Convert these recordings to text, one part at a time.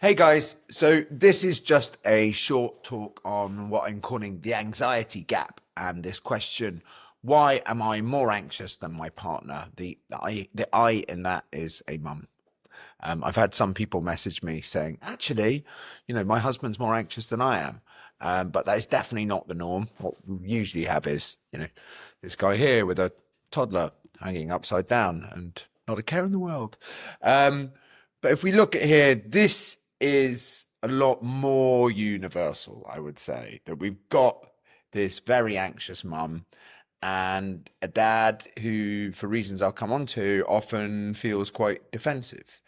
Hey guys, so this is just a short talk on what I'm calling the anxiety gap and this question, why am I more anxious than my partner? The I in that is a mum. I've had some people message me saying, actually, my husband's more anxious than I am. But that is definitely not the norm. What we usually have is, this guy here with a toddler hanging upside down and not a care in the world. But if we look at here, this is a lot more universal, I would say, that we've got this very anxious mum and a dad who, for reasons I'll come on to, often feels quite defensive.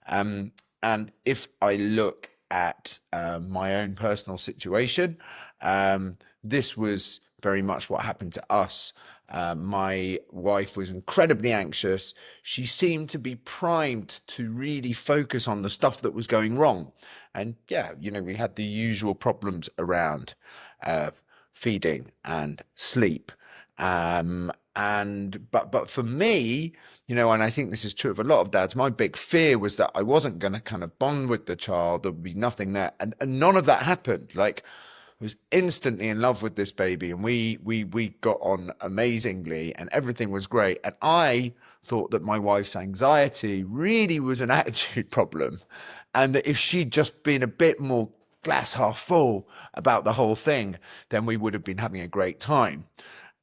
Um, and if I look at my own personal situation, this was very much what happened to us. My wife was incredibly anxious. She seemed to be primed to really focus on the stuff that was going wrong. And yeah, we had the usual problems around uh, feeding and sleep. But for me, and I think this is true of a lot of dads, my big fear was that I wasn't going to kind of bond with the child. There would be nothing there. And none of that happened. Like, I was instantly in love with this baby, and we got on amazingly, and everything was great. And I thought that my wife's anxiety really was an attitude problem, and that if she'd just been a bit more glass half full about the whole thing, then we would have been having a great time.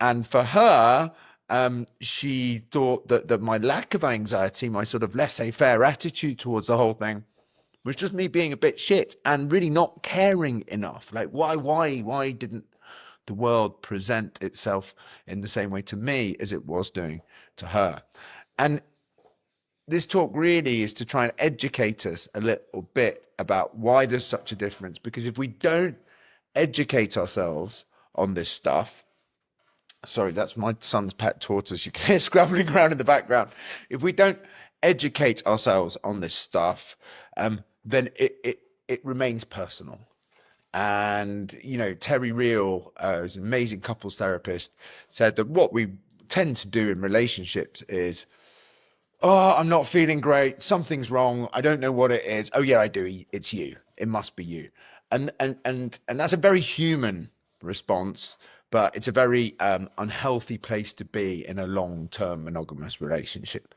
And for her, she thought that my lack of anxiety, my sort of laissez-faire attitude towards the whole thing, was just me being a bit shit and really not caring enough. Like, why didn't the world present itself in the same way to me as it was doing to her? And this talk really is to try and educate us a little bit about why there's such a difference. Because if we don't educate ourselves on this stuff, sorry, that's my son's pet tortoise. You can hear scrabbling around in the background. If we don't educate ourselves on this stuff, then it remains personal. And, Terry Real, who's an amazing couples therapist, said that what we tend to do in relationships is, oh, I'm not feeling great. Something's wrong. I don't know what it is. Oh, yeah, I do. It's you. It must be you. And that's a very human response, but it's a very unhealthy place to be in a long-term monogamous relationship.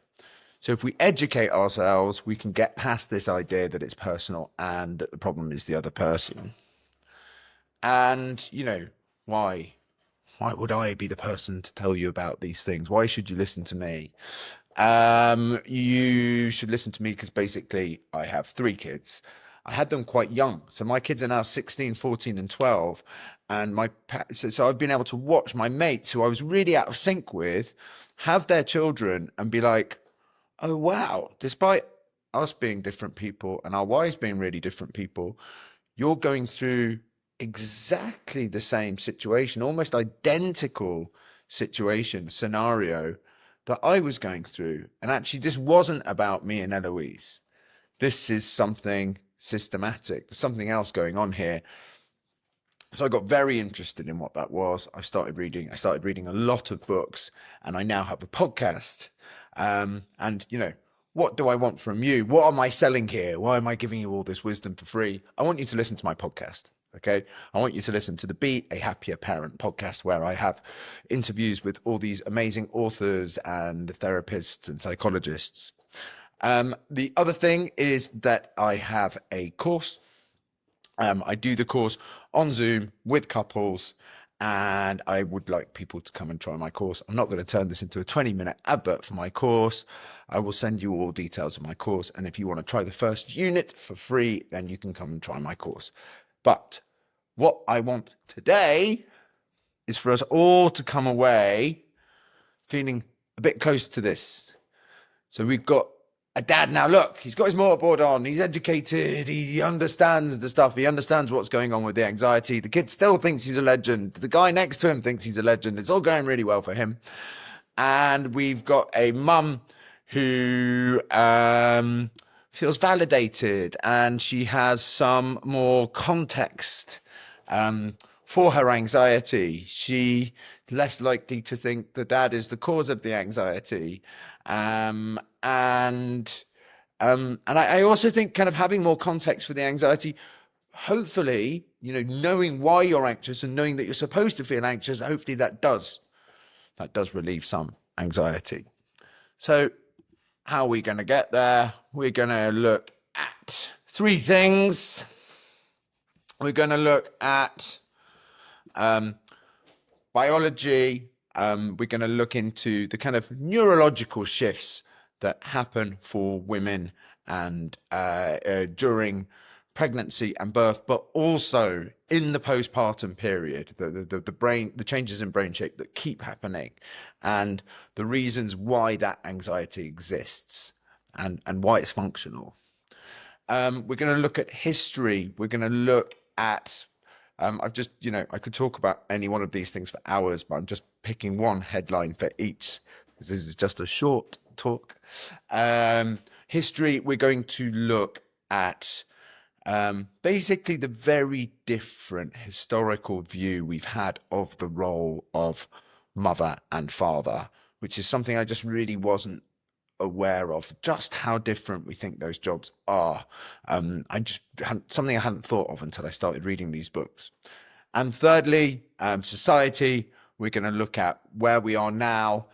So if we educate ourselves, we can get past this idea that it's personal and that the problem is the other person. And, why? Why would I be the person to tell you about these things? Why should you listen to me? You should listen to me because basically I have three kids. I had them quite young. So my kids are now 16, 14, and 12. And so I've been able to watch my mates who I was really out of sync with have their children and be like, oh, wow, despite us being different people and our wives being really different people, you're going through exactly the same situation, almost identical situation, scenario that I was going through. And actually, this wasn't about me and Eloise. This is something systematic. There's something else going on here. So I got very interested in what that was. I started reading a lot of books, and I now have a podcast. And what do I want from you? What am I selling here? Why am I giving you all this wisdom for free? I want you to listen to my podcast. Okay. I want you to listen to the Be a Happier Parent podcast, where I have interviews with all these amazing authors and therapists and psychologists. The other thing is that I have a course. I do the course on Zoom with couples, and I would like people to come and try my course. I'm not going to turn this into a 20-minute advert for my course. I will send you all details of my course. And if you want to try the first unit for free, then you can come and try my course. But what I want today is for us all to come away feeling a bit close to this. So we've got a dad now. Look, he's got his mortarboard on. He's educated. He understands the stuff. He understands what's going on with the anxiety. The kid still thinks he's a legend. The guy next to him thinks he's a legend. It's all going really well for him. And we've got a mum who feels validated, and she has some more context for her anxiety. She less likely to think the dad is the cause of the anxiety. And And I also think kind of having more context for the anxiety, hopefully, knowing why you're anxious and knowing that you're supposed to feel anxious, hopefully that does relieve some anxiety. So how are we going to get there? We're going to look at three things. We're going to look at biology. We're going to look into the kind of neurological shifts that happen for women and during pregnancy and birth, but also in the postpartum period, the changes in brain shape that keep happening, and the reasons why that anxiety exists and why it's functional. We're going to look at history. We're going to look at I've just, I could talk about any one of these things for hours, but I'm just picking one headline for each, because this is just a short talk. History, we're going to look at basically the very different historical view we've had of the role of mother and father, which is something I just really wasn't aware of, just how different we think those jobs are. Something I hadn't thought of until I started reading these books. And thirdly, society, we're going to look at where we are now,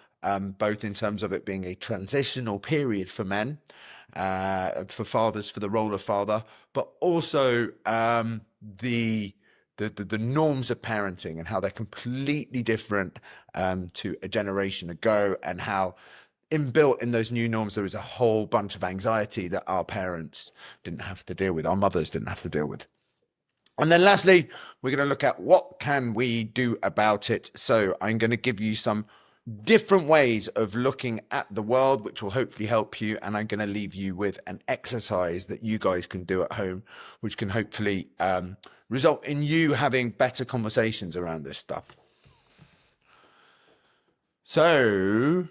both in terms of it being a transitional period for men, for fathers, for the role of father, but also the norms of parenting and how they're completely different to a generation ago, and how inbuilt in those new norms, there is a whole bunch of anxiety that our parents didn't have to deal with, our mothers didn't have to deal with. And then lastly, we're going to look at what can we do about it. So I'm going to give you some different ways of looking at the world, which will hopefully help you. And I'm going to leave you with an exercise that you guys can do at home, which can hopefully result in you having better conversations around this stuff. So,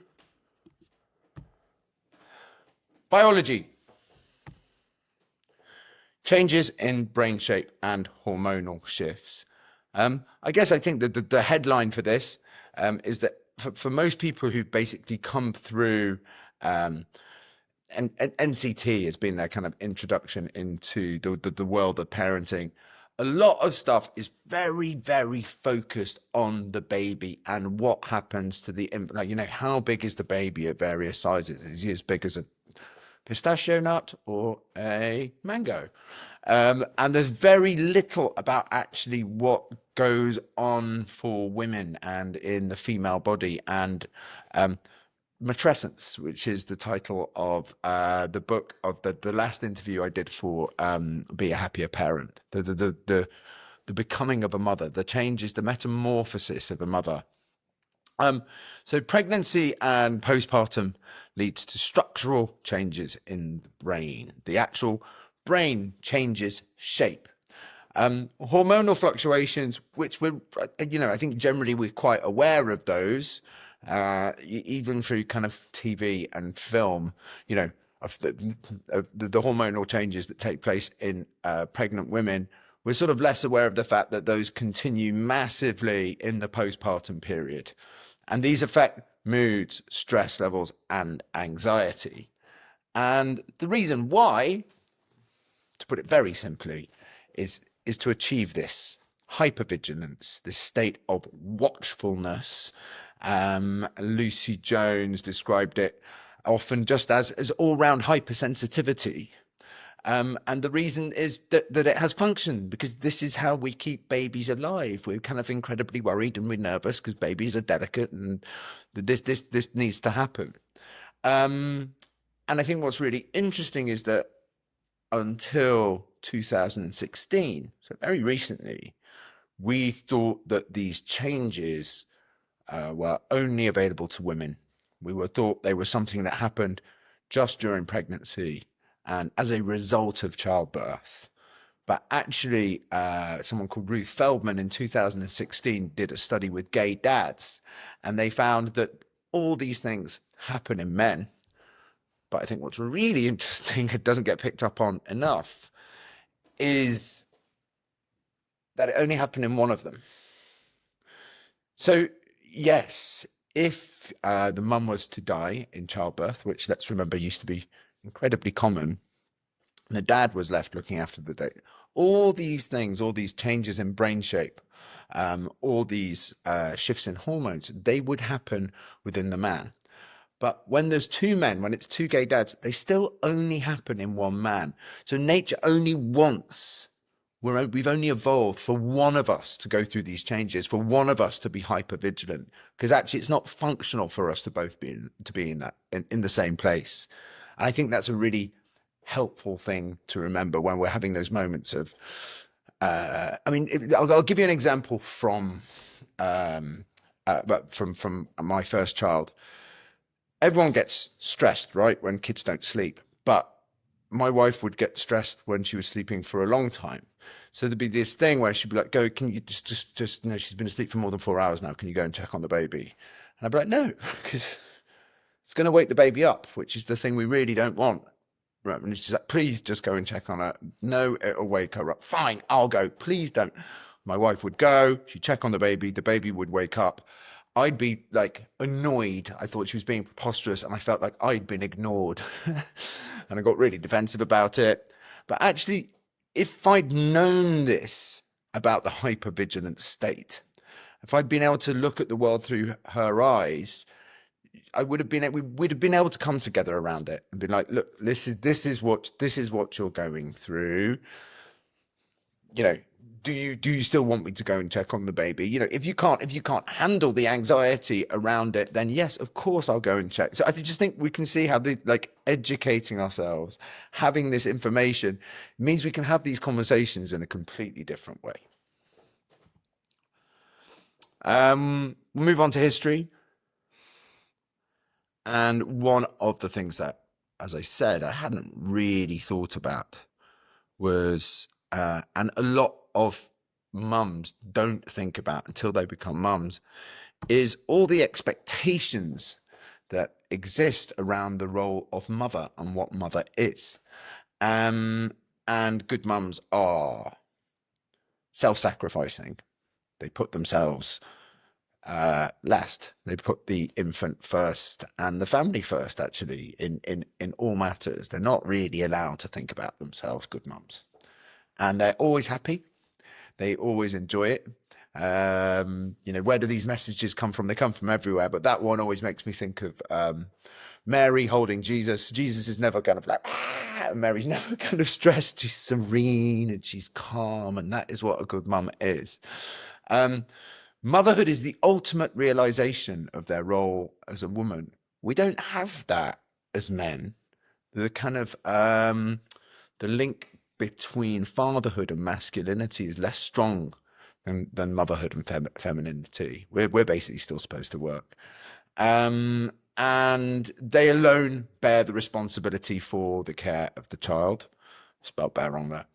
biology. Changes in brain shape and hormonal shifts. I guess I think that the headline for this is that for most people who basically come through, and NCT has been their kind of introduction into the world of parenting, a lot of stuff is very, very focused on the baby and what happens to the infant. Like, how big is the baby at various sizes? Is he as big as a pistachio nut or a mango? And there's very little about actually what goes on for women and in the female body, and matrescence, which is the title of the book of the last interview I did for Be a Happier Parent. The becoming of a mother, the changes, the metamorphosis of a mother. So pregnancy and postpartum leads to structural changes in the brain. The actual brain changes shape. Hormonal fluctuations, which I think generally we're quite aware of those, even through kind of TV and film, of the hormonal changes that take place in pregnant women. We're sort of less aware of the fact that those continue massively in the postpartum period. And these affect moods, stress levels, and anxiety. And the reason why, to put it very simply, is to achieve this hypervigilance, this state of watchfulness. Lucy Jones described it often just as all-round hypersensitivity. And the reason is that it has function, because this is how we keep babies alive. We're kind of incredibly worried and we're nervous because babies are delicate, and this needs to happen. And I think what's really interesting is that until 2016, so very recently, we thought that these changes were only available to women. We were thought they were something that happened just during pregnancy and as a result of childbirth. But actually, someone called Ruth Feldman in 2016 did a study with gay dads, and they found that all these things happen in men. But I think what's really interesting, it doesn't get picked up on enough, is that it only happened in one of them. So yes, if the mum was to die in childbirth, which let's remember used to be incredibly common. And the dad was left looking after the day. All these things, all these changes in brain shape, all these shifts in hormones, they would happen within the man. But when there's two men, when it's two gay dads, they still only happen in one man. So nature only wants, we've only evolved for one of us to go through these changes, for one of us to be hyper vigilant, because actually it's not functional for us to both be in that in the same place. And I think that's a really helpful thing to remember when we're having those moments of. I mean, I'll give you an example from my first child. Everyone gets stressed, right, when kids don't sleep. But my wife would get stressed when she was sleeping for a long time. So there'd be this thing where she'd be like, "Go, can you just, she's been asleep for more than 4 hours now. Can you go and check on the baby?" And I'd be like, "No, because it's going to wake the baby up, which is the thing we really don't want." Right. And she's like, "Please just go and check on her." "No, it'll wake her up." "Fine, I'll go. Please don't." My wife would go, she'd check on the baby would wake up. I'd be like annoyed. I thought she was being preposterous and I felt like I'd been ignored. And I got really defensive about it. But actually, if I'd known this about the hypervigilant state, if I'd been able to look at the world through her eyes, we would have been able to come together around it and be like, "Look, this is what you're going through. You know, do you still want me to go and check on the baby? You know, if you can't handle the anxiety around it, then yes, of course I'll go and check." So I just think we can see how educating ourselves, having this information means we can have these conversations in a completely different way. We'll move on to history. And one of the things that, as I said, I hadn't really thought about was, and a lot of mums don't think about until they become mums, is all the expectations that exist around the role of mother and what mother is. And good mums are self-sacrificing. They put themselves last. They put the infant first and the family first, actually, in all matters. They're not really allowed to think about themselves, good mums. And they're always happy. They always enjoy it. Where do these messages come from? They come from everywhere. But that one always makes me think of Mary holding Jesus. Jesus is never kind of like, ah, and Mary's never kind of stressed. She's serene and she's calm. And that is what a good mum is. Motherhood is the ultimate realization of their role as a woman. We don't have that as men. The kind of the link between fatherhood and masculinity is less strong than motherhood and femininity. We're basically still supposed to work, and they alone bear the responsibility for the care of the child. Spelled bear wrong there.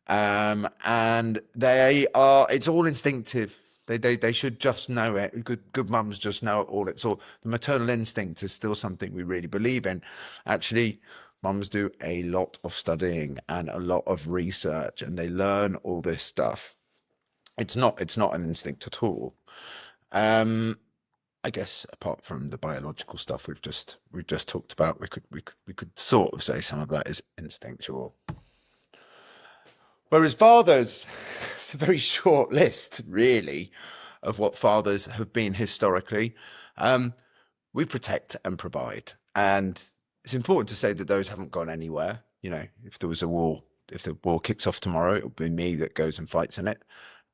And it's all instinctive. They should just know it. Good mums just know it all. It's all, the maternal instinct is still something we really believe in. Actually, mums do a lot of studying and a lot of research, and they learn all this stuff. It's not an instinct at all. I guess apart from the biological stuff we've just talked about, we could sort of say some of that is instinctual. Whereas fathers, it's a very short list, really, of what fathers have been historically. We protect and provide. And it's important to say that those haven't gone anywhere. You know, if there was a war, if the war kicks off tomorrow, it'll be me that goes and fights in it.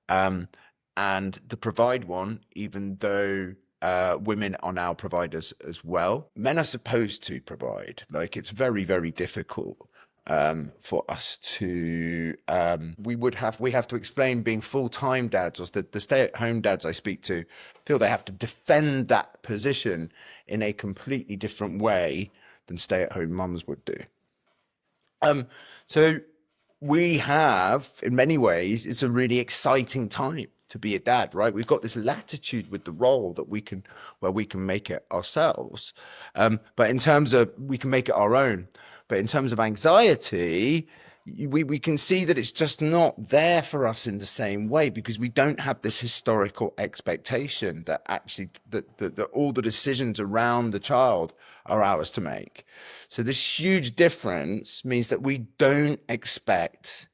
And the provide one, even though women are now providers as well, men are supposed to provide. Like, it's very, very difficult for us to we have to explain being full-time dads, or the stay-at-home dads I speak to feel they have to defend that position in a completely different way than stay-at-home mums would do. So we have, in many ways, it's a really exciting time to be a dad, right? We've got this latitude with the role that where we can make it ourselves. But in terms of, we can make it our own. But in terms of anxiety, we can see that it's just not there for us in the same way because we don't have this historical expectation that actually that all the decisions around the child are ours to make. So this huge difference means that we don't experience,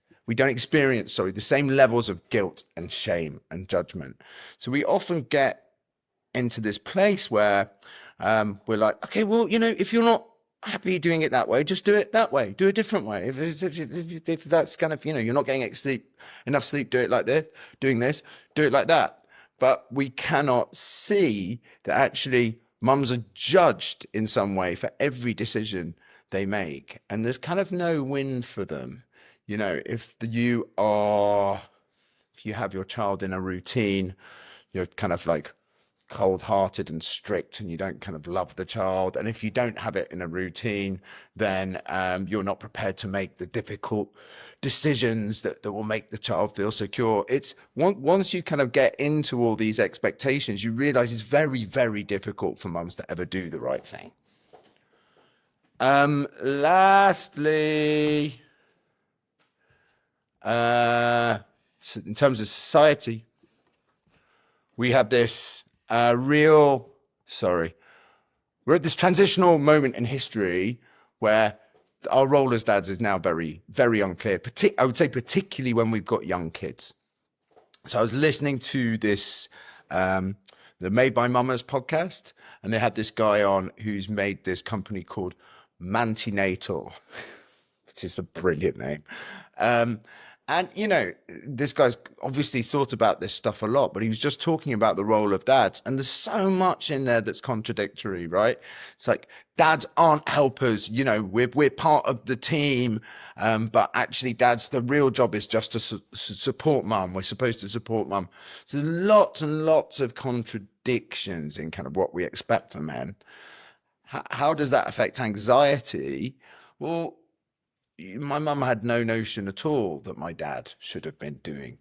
sorry, the same levels of guilt and shame and judgment. So we often get into this place where we're like, okay, well, if you're not happy doing it that way, just do it that way. Do a different way. If that's kind of, you're not getting enough sleep, do it like this. Doing this, do it like that. But we cannot see that actually mums are judged in some way for every decision they make, and there's kind of no win for them. If you have your child in a routine, you're kind of like cold-hearted and strict, and you don't kind of love the child. And if you don't have it in a routine, then you're not prepared to make the difficult decisions that will make the child feel secure. It's once you kind of get into all these expectations, you realize it's very, very difficult for mums to ever do the right thing. Lastly, in terms of society, we have this we're at this transitional moment in history where our role as dads is now very, very unclear. I would say particularly when we've got young kids. So I was listening to this, the Made by Mamas podcast, and they had this guy on who's made this company called Mantinator, which is a brilliant name. And, this guy's obviously thought about this stuff a lot, but he was just talking about the role of dads. And there's so much in there that's contradictory, right? It's like dads aren't helpers, we're part of the team. But actually, the real job is just to support mum. We're supposed to support mum. So there's lots and lots of contradictions in kind of what we expect from men. How does that affect anxiety? Well, my mum had no notion at all that my dad should have been doing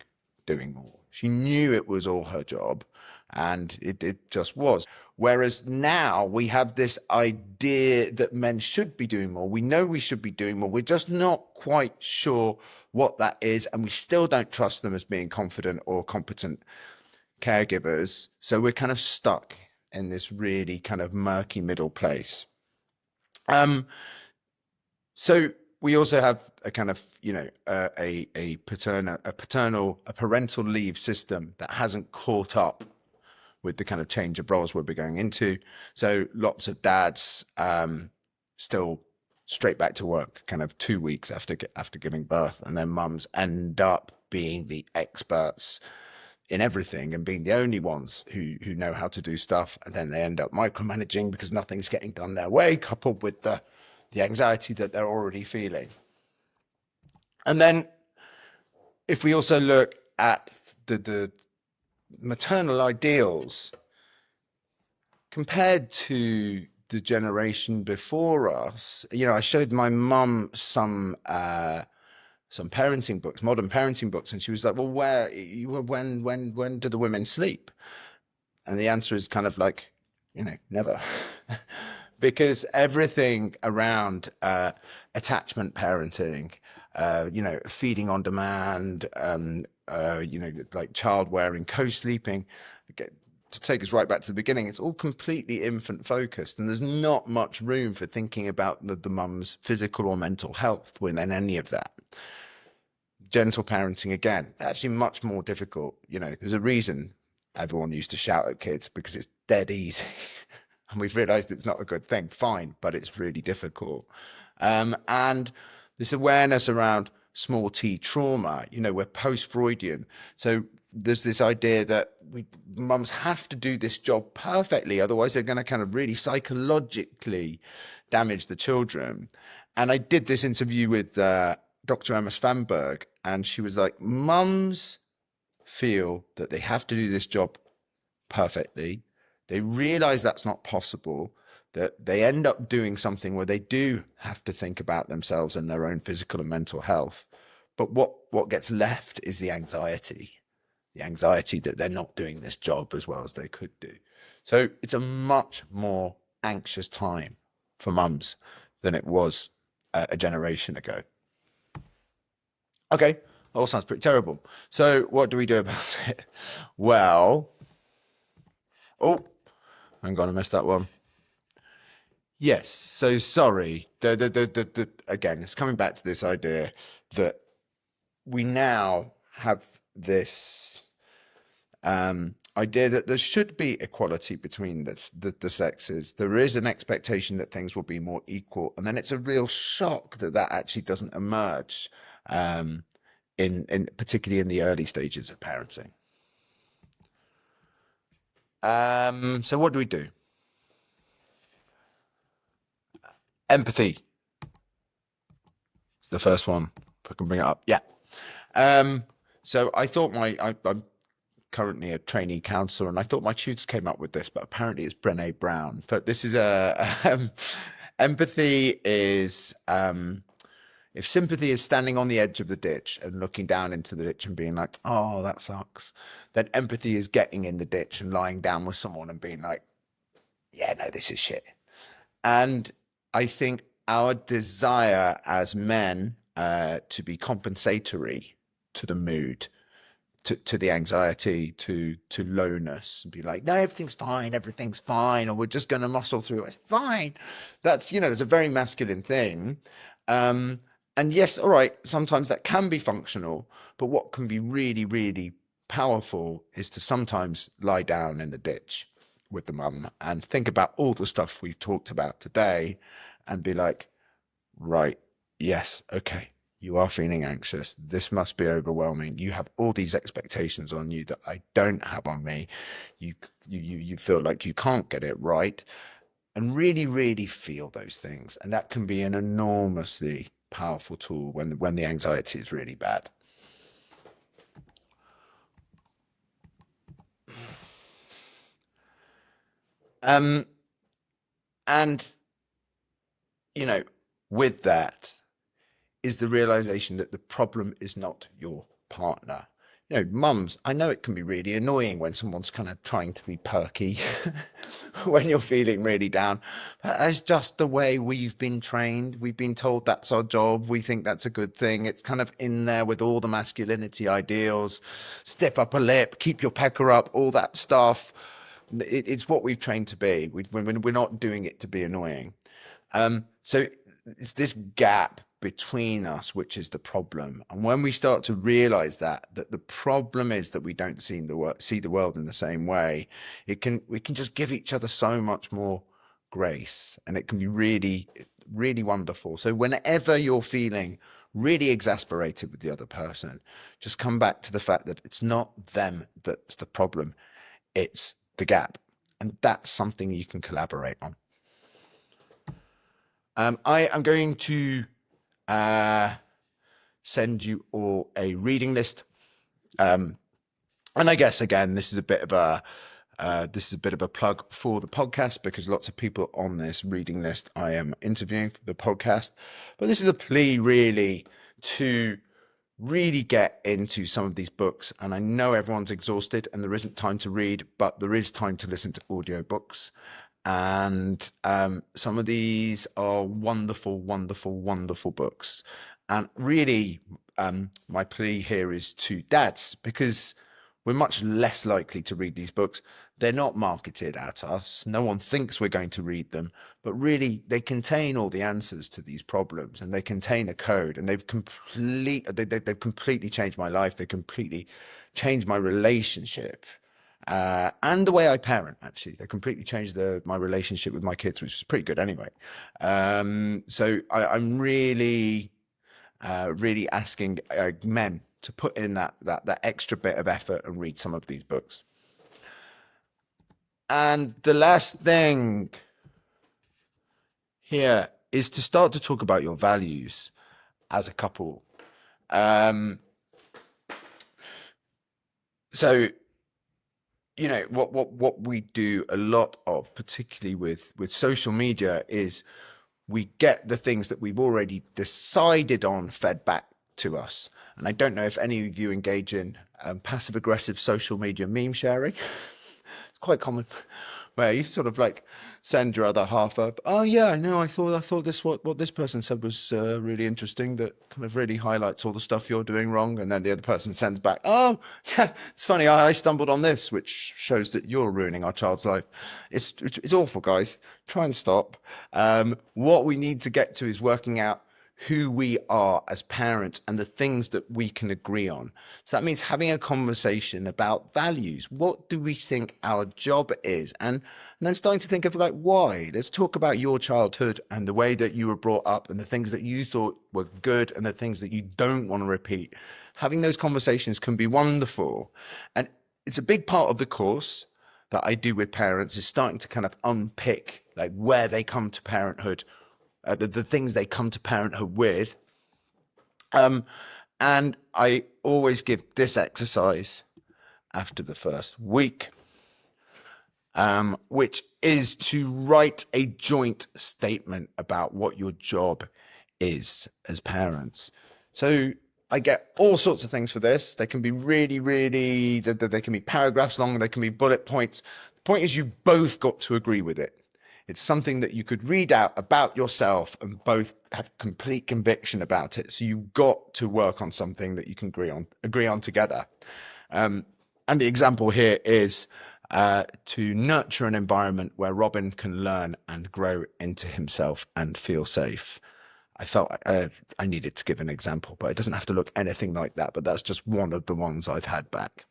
more. She knew it was all her job, and it just was. Whereas now we have this idea that men should be doing more. We know we should be doing more. We're just not quite sure what that is, and we still don't trust them as being confident or competent caregivers. So we're kind of stuck in this really kind of murky middle place. So we also have a kind of, a parental leave system that hasn't caught up with the kind of change of roles we're going into. So lots of dads still straight back to work, kind of 2 weeks after giving birth, and then mums end up being the experts in everything and being the only ones who know how to do stuff, and then they end up micromanaging because nothing's getting done their way, coupled with the anxiety that they're already feeling. And then if we also look at the maternal ideals compared to the generation before us, I showed my mum some parenting books, modern parenting books, and she was like, well, when do the women sleep? And the answer is kind of like, never. Because everything around attachment parenting, feeding on demand, like child wearing, co-sleeping, to take us right back to the beginning, it's all completely infant focused, and there's not much room for thinking about the mum's physical or mental health within any of that. Gentle parenting, again, actually much more difficult. There's a reason everyone used to shout at kids, because it's dead easy. And we've realized it's not a good thing. Fine, but it's really difficult. And this awareness around small t trauma, we're post-Freudian. So there's this idea that mums have to do this job perfectly, otherwise they're going to kind of really psychologically damage the children. And I did this interview with Dr. Emma Svanberg, and she was like, mums feel that they have to do this job perfectly. They realize that's not possible, that they end up doing something where they do have to think about themselves and their own physical and mental health. But what gets left is the anxiety that they're not doing this job as well as they could do. So it's a much more anxious time for mums than it was a generation ago. Okay, all sounds pretty terrible. So what do we do about it? Well, oh, hang on, I missed that one. Yes, so sorry. Again, it's coming back to this idea that we now have this idea that there should be equality between the sexes. There is an expectation that things will be more equal, and then it's a real shock that that actually doesn't emerge, um, in particularly in the early stages of parenting. So what do we do? Empathy is the first one. If I can bring it up, yeah. Um, so I thought I'm currently a trainee counselor, and I thought my tutors came up with this, but apparently it's Brené Brown. But this is empathy is if sympathy is standing on the edge of the ditch and looking down into the ditch and being like, "Oh, that sucks," then empathy is getting in the ditch and lying down with someone and being like, "Yeah, no, this is shit." And I think our desire as men to be compensatory to the mood, to the anxiety, to lowness, and be like, no, everything's fine, or we're just going to muscle through it. It's fine. That's, there's a very masculine thing. Um, and yes, all right, sometimes that can be functional, but what can be really, really powerful is to sometimes lie down in the ditch with the mum and think about all the stuff we've talked about today and be like, right, yes, okay, you are feeling anxious. This must be overwhelming. You have all these expectations on you that I don't have on me. You feel like you can't get it right, and really, really feel those things. And that can be an enormously powerful tool when the anxiety is really bad. Um, and you know, with that, is the realization that the problem is not your partner. Mums, I know it can be really annoying when someone's kind of trying to be perky when you're feeling really down. But that's just the way we've been trained. We've been told that's our job. We think that's a good thing. It's kind of in there with all the masculinity ideals, stiff upper lip, keep your pecker up, all that stuff. It's what we've trained to be. We're not doing it to be annoying. So it's this gap between us which is the problem. And when we start to realize that the problem is that we don't see the world in the same way, we can just give each other so much more grace, and it can be really, really wonderful. So whenever you're feeling really exasperated with the other person, just come back to the fact that it's not them that's the problem, it's the gap. And that's something you can collaborate on. I am going to uh, send you all a reading list. Um, and I guess again, this is a bit of a plug for the podcast because lots of people on this reading list I am interviewing for the podcast. But this is a plea really to really get into some of these books. And I know everyone's exhausted and there isn't time to read, but there is time to listen to audiobooks. And some of these are wonderful, wonderful, wonderful books. And really, my plea here is to dads, because we're much less likely to read these books. They're not marketed at us. No one thinks we're going to read them, but really they contain all the answers to these problems, and they contain a code, and they've completely changed my life. They completely changed my relationship. And the way I parent, actually, they completely changed my relationship with my kids, which is pretty good anyway. So I'm really, really asking men to put in that extra bit of effort and read some of these books. And the last thing here is to start to talk about your values as a couple. Um, so what we do a lot of, particularly with social media, is we get the things that we've already decided on fed back to us. And I don't know if any of you engage in passive aggressive social media meme sharing. It's quite common. where you sort of like send your other half up. Oh yeah, I know. I thought this what this person said was really interesting. That kind of really highlights all the stuff you're doing wrong. And then the other person sends back, oh yeah, it's funny. I stumbled on this, which shows that you're ruining our child's life. It's awful, guys. Try and stop. What we need to get to is working out who we are as parents and the things that we can agree on. So that means having a conversation about values. What do we think our job is? And then starting to think of like why. Let's talk about your childhood and the way that you were brought up and the things that you thought were good and the things that you don't want to repeat. Having those conversations can be wonderful. And it's a big part of the course that I do with parents is starting to kind of unpick like where they come to parenthood, the things they come to parenthood with. And I always give this exercise after the first week, which is to write a joint statement about what your job is as parents. So I get all sorts of things for this. They can be really, really, they can be paragraphs long, they can be bullet points. The point is you both got to agree with it. It's something that you could read out about yourself and both have complete conviction about it. So you've got to work on something that you can agree on together. And the example here is to nurture an environment where Robin can learn and grow into himself and feel safe. I felt I needed to give an example, but it doesn't have to look anything like that. But that's just one of the ones I've had back.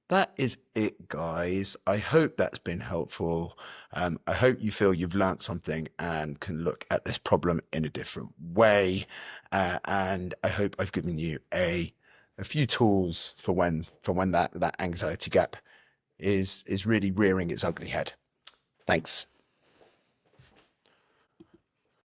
That is it, guys. I hope that's been helpful. I hope you feel you've learned something and can look at this problem in a different way. And I hope I've given you a few tools for when that anxiety gap is really rearing its ugly head. Thanks.